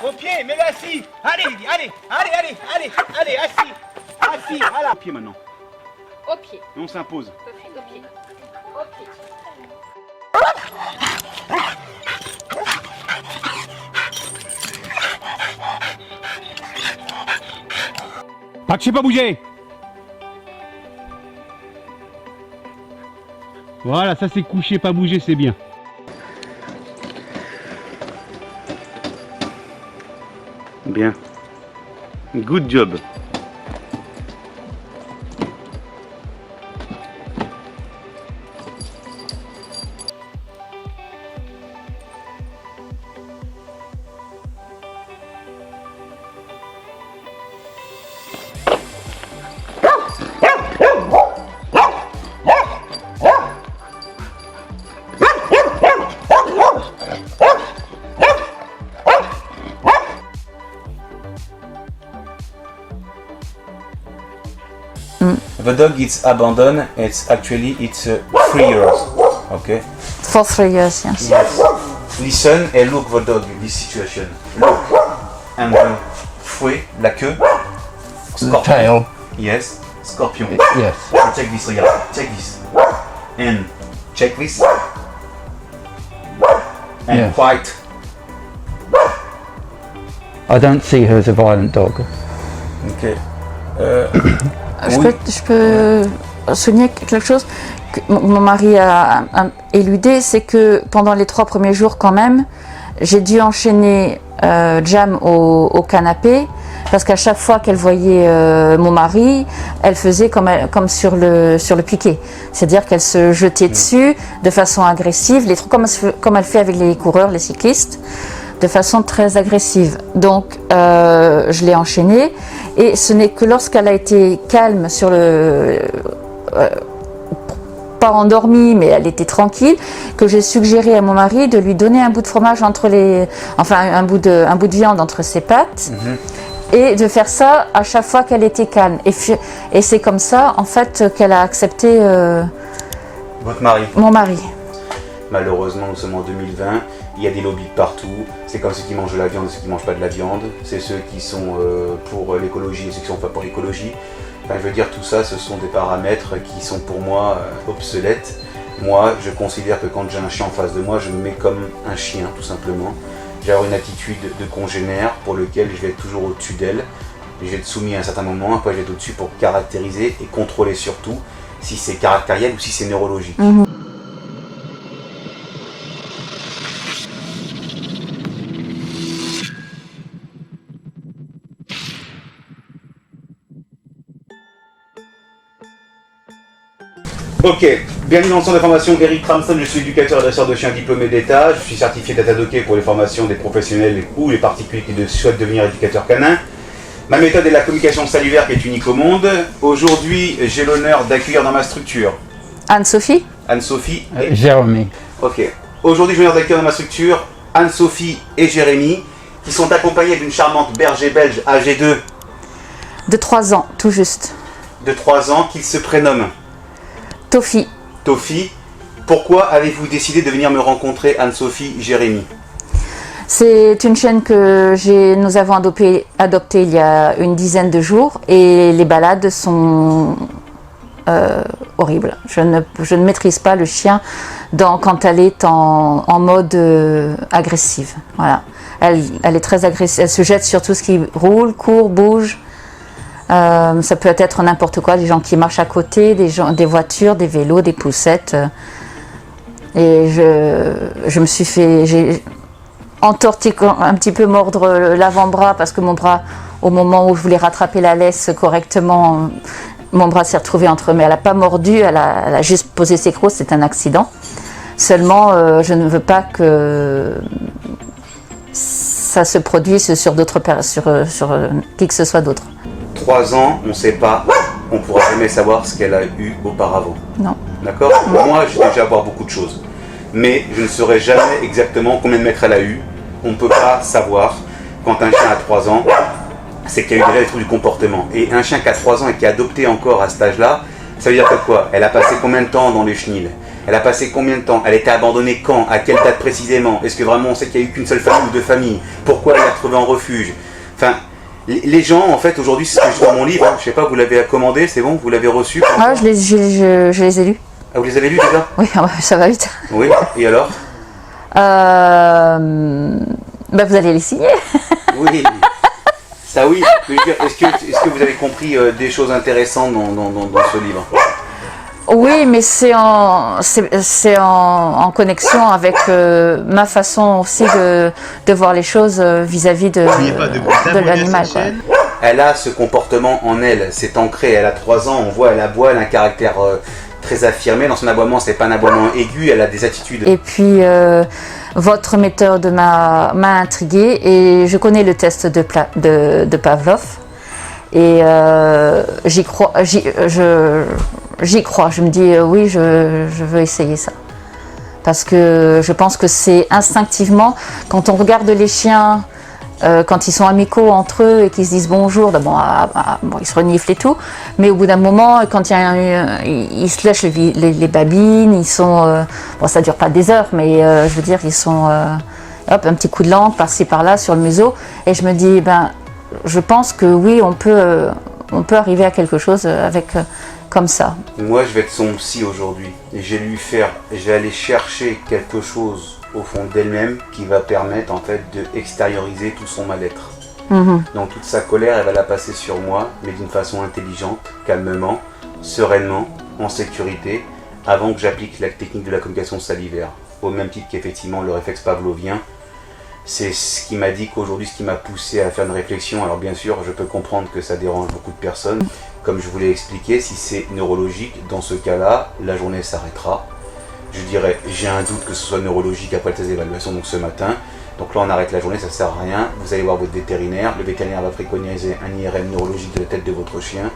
Au pied, mets-le assis. Allez, assis. Assis, voilà. Au pied maintenant. Au pied. Et on s'impose. Au pied. Au pied. Pas que pas bouger. Voilà, ça c'est couché, pas bouger, c'est bien. Bien. Good job. The dog is abandoned. It's 3 years. Okay. For 3 years, yes. Yes. Listen and look the dog in this situation. Look. And the fouet, la queue. The tail. Yes. Scorpion. Yes. Check this, regarde. Check this. And check this. And Yes. quiet. I don't see her as a violent dog. Okay. Je peux souligner quelque chose que mon mari a éludé, c'est que pendant les 3 premiers jours quand même, j'ai dû enchaîner Jam au canapé parce qu'à chaque fois qu'elle voyait mon mari, elle faisait comme sur le piquet, c'est-à-dire qu'elle se jetait dessus de façon agressive, comme elle fait avec les coureurs, les cyclistes, de façon très agressive. Donc je l'ai enchaînée et ce n'est que lorsqu'elle a été calme sur pas endormie, mais elle était tranquille, que j'ai suggéré à mon mari de lui donner un bout de fromage un bout de viande entre ses pattes, et de faire ça à chaque fois qu'elle était calme. Et c'est comme ça, en fait, qu'elle a accepté Votre mari. mon mari. Malheureusement, nous sommes en 2020. Il y a des lobbies de partout. C'est comme ceux qui mangent de la viande et ceux qui ne mangent pas de la viande. C'est ceux qui sont pour l'écologie et ceux qui ne sont pas pour l'écologie. Enfin, je veux dire, tout ça, ce sont des paramètres qui sont pour moi obsolètes. Moi, je considère que quand j'ai un chien en face de moi, je me mets comme un chien, tout simplement. J'ai avoir une attitude de congénère pour lequel je vais être toujours au-dessus d'elle. Je vais être soumis à un certain moment, après je vais être au-dessus pour caractériser et contrôler surtout si c'est caractériel ou si c'est neurologique. Ok, bienvenue dans le centre de formation Eric Ramston, je suis éducateur et dresseur de chiens diplômé d'État, je suis certifié DataDocké pour les formations des professionnels ou les particuliers qui souhaitent devenir éducateur canin. Ma méthode est la communication salutaire qui est unique au monde. Aujourd'hui, j'ai l'honneur d'accueillir dans ma structure Anne-Sophie. Anne-Sophie et... Jérémy. Ok, aujourd'hui j'ai l'honneur d'accueillir dans ma structure Anne-Sophie et Jérémy qui sont accompagnés d'une charmante berger belge âgée De 3 ans, tout juste. de 3 ans qu'ils se prénomment Tofi. Tofi. Pourquoi avez-vous décidé de venir me rencontrer, Anne-Sophie, Jérémy? C'est une chienne que nous avons adoptée il y a une dizaine de jours et les balades sont horribles. Je ne maîtrise pas le chien quand elle est en mode agressive. Voilà. Elle est très agressive, elle se jette sur tout ce qui roule, court, bouge. Ça peut être n'importe quoi, des gens qui marchent à côté, des voitures, des vélos, des poussettes. Et je me suis fait... J'ai entorti un petit peu mordre l'avant-bras parce que mon bras, au moment où je voulais rattraper la laisse correctement, mon bras s'est retrouvé entre eux. Mais elle n'a pas mordu, elle a juste posé ses crocs, c'est un accident. Seulement, je ne veux pas que ça se produise sur qui que ce soit d'autre. 3 ans, on ne sait pas, on ne pourra jamais savoir ce qu'elle a eu auparavant. Non. D'accord? Moi, j'ai déjà voir beaucoup de choses. Mais je ne saurais jamais exactement combien de mètres elle a eu. On ne peut pas savoir quand un chien a 3 ans, c'est qu'il y a eu déjà des troubles du comportement. Et un chien qui a 3 ans et qui est adopté encore à cet âge-là, ça veut dire que quoi? Elle a passé combien de temps dans les chenils? Elle a passé combien de temps? Elle a été abandonnée quand? À quelle date précisément? Est-ce que vraiment on sait qu'il n'y a eu qu'une seule famille ou deux familles? Pourquoi elle l'a retrouvée en refuge? Enfin, les gens, en fait, aujourd'hui, c'est ce que je dis dans mon livre, hein, je sais pas, vous l'avez commandé, c'est bon? Vous l'avez reçu? Ah, je les ai lus. Ah, vous les avez lus déjà? Oui, ça va vite. Oui, et alors? Vous allez les signer. Oui, ça oui. Mais est-ce que vous avez compris des choses intéressantes dans ce livre? Oui, mais c'est en connexion avec ma façon aussi de voir les choses vis-à-vis de l'animal. Quoi. Elle a ce comportement en elle, c'est ancré, elle a 3 ans, on voit, elle aboie, elle a un caractère très affirmé. Dans son aboiement, c'est pas un aboiement aigu, elle a des attitudes. Et puis, votre méthode m'a intriguée et je connais le test de Pavlov. Et j'y crois, je me dis oui, je veux essayer ça. Parce que je pense que c'est instinctivement, quand on regarde les chiens, quand ils sont amicaux entre eux et qu'ils se disent bonjour, bon, ils se reniflent et tout, mais au bout d'un moment, quand ils se lèchent les babines, ils sont, bon ça dure pas des heures, mais je veux dire, ils sont, hop, un petit coup de langue par-ci par-là sur le museau, et je me dis, je pense que oui, on peut arriver à quelque chose avec comme ça. Moi, je vais être son psy aujourd'hui. Et je vais aller chercher quelque chose au fond d'elle-même qui va permettre en fait de extérioriser tout son mal-être. Donc toute sa colère, elle va la passer sur moi, mais d'une façon intelligente, calmement, sereinement, en sécurité, avant que j'applique la technique de la communication salivaire. Au même titre qu'effectivement le réflexe pavlovien. C'est ce qui m'a dit qu'aujourd'hui, ce qui m'a poussé à faire une réflexion. Alors bien sûr, je peux comprendre que ça dérange beaucoup de personnes. Comme je vous l'ai expliqué, si c'est neurologique, dans ce cas-là, la journée s'arrêtera. Je dirais, j'ai un doute que ce soit neurologique après les évaluations, donc ce matin. Donc là, on arrête la journée, ça ne sert à rien. Vous allez voir votre vétérinaire. Le vétérinaire va préconiser un IRM neurologique de la tête de votre chien.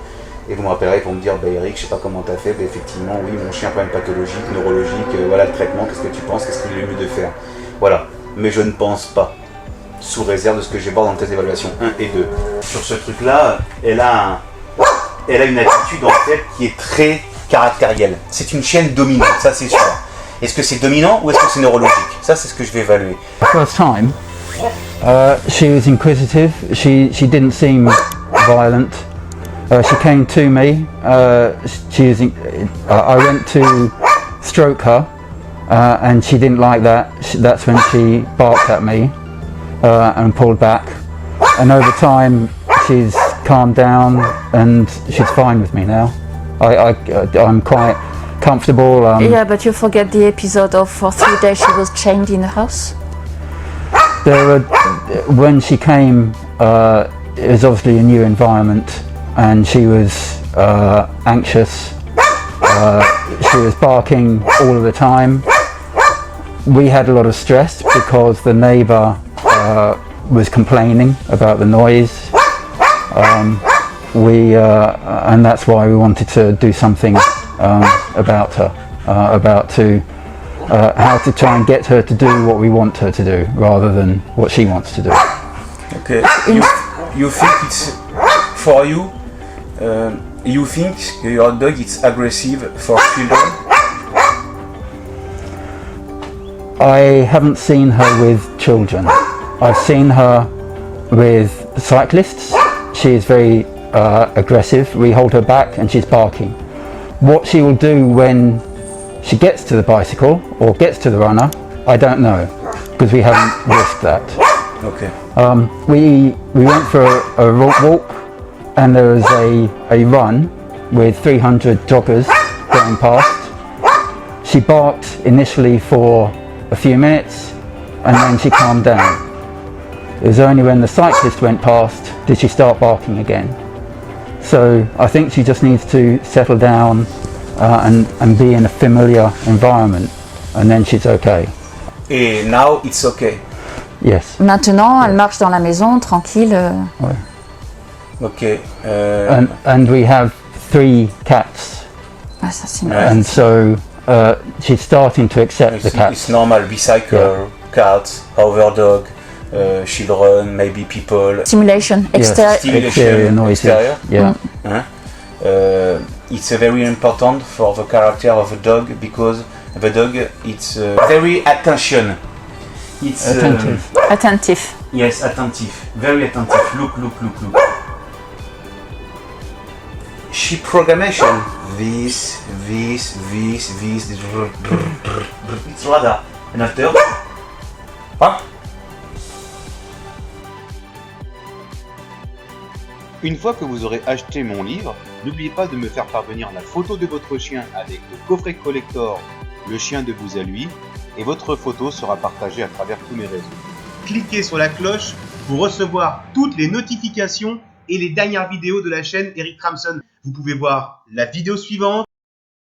Et vous me rappellerez pour me dire, Eric, je ne sais pas comment tu as fait. Effectivement, oui, mon chien a pas une pathologique, neurologique. Voilà le traitement, qu'est-ce que tu penses? Qu'est-ce qu'il est mieux de faire? Voilà. Mais je ne pense pas, sous réserve de ce que je vais voir dans le test d'évaluation 1 et 2. Sur ce truc-là, elle a une attitude en fait qui est très caractérielle. C'est une chienne dominante, ça c'est sûr. Est-ce que c'est dominant ou est-ce que c'est neurologique? Ça c'est ce que je vais évaluer. First time, she was inquisitive. She didn't seem violent. She came to me. I went to stroke her. And she didn't like that. That's when she barked at me and pulled back. And over time, she's calmed down and she's fine with me now. I'm quite comfortable. Yeah, but you forget the episode of for 3 days she was chained in the house. When she came, it was obviously a new environment, and she was anxious. She was barking all of the time. We had a lot of stress because the neighbour was complaining about the noise. And that's why we wanted to do something about her, how to try and get her to do what we want her to do rather than what she wants to do. Okay. You think it's for you? You think your dog is aggressive for children? I haven't seen her with children. I've seen her with cyclists. She is very aggressive. We hold her back and she's barking. What she will do when she gets to the bicycle or gets to the runner, I don't know, because we haven't risked that. Okay. We went for a walk, and there was a run with 300 joggers going past. She barked initially for a few minutes and then she calmed down. It was only when the cyclist went past did she start barking again. So I think she just needs to settle down and be in a familiar environment, and then she's okay. And now it's okay. Yes. Maintenant, elle marche dans la maison tranquille. Ouais. Okay. And we have 3 cats. Ah, ça c'est And so she's starting to accept the cats. It's normal. Bicycle, cats, other dog, children, maybe people. Stimulation, Exterior noises. Exterior. Yeah. It's very important for the character of a dog because The dog, it's very attention. It's Attentive. Attentif. Yes, attentive. Very attentive. Look. She programmation. This. It's radar. And after. What? Une fois que vous aurez acheté mon livre, n'oubliez pas de me faire parvenir la photo de votre chien avec le coffret collector, le chien de vous à lui, et votre photo sera partagée à travers tous mes réseaux. Cliquez sur la cloche pour recevoir toutes les notifications et les dernières vidéos de la chaîne Eric Tramson. Vous pouvez voir la vidéo suivante,